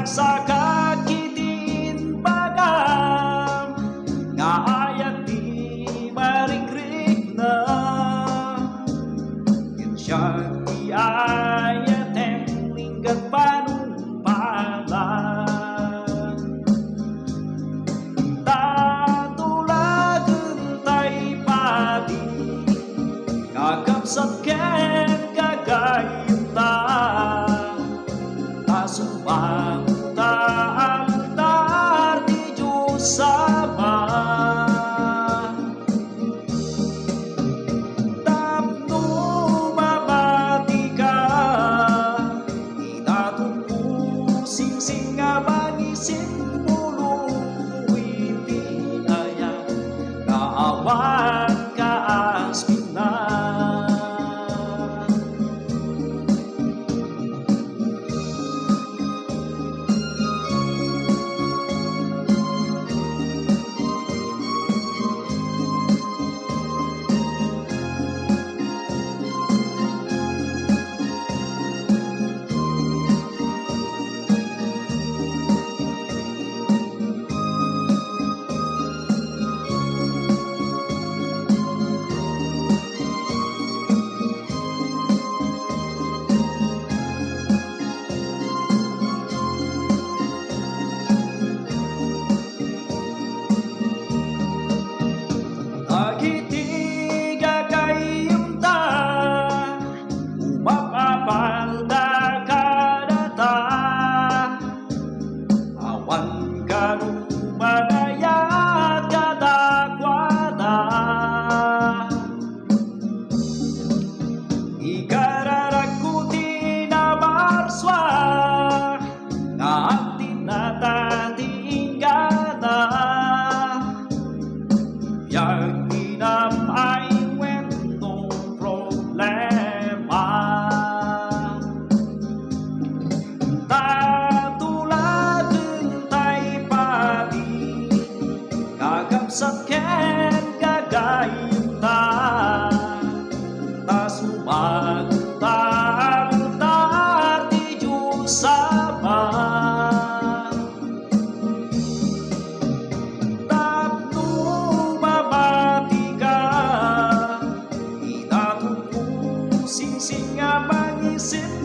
nagsakitin bagam nga ayat di marikrik na yun siya di ayat linggat panumpalan tatulagan tay padi kakapsat ken kagayun ta tasubang altar di Diyos Ama tapno mabati ka itatong sing nga mangisin puluwi aya kaawan kaaspinan Agitiga kayong ta umapapalda kadata awan kanumanayat kadakwada ikararakuti na marswa nga tinatatingana yang inam ay wentong problema tatulagan tay padi kakapsat ken kagayun ta tasumag altar di Diyos Ama sing nga mangisin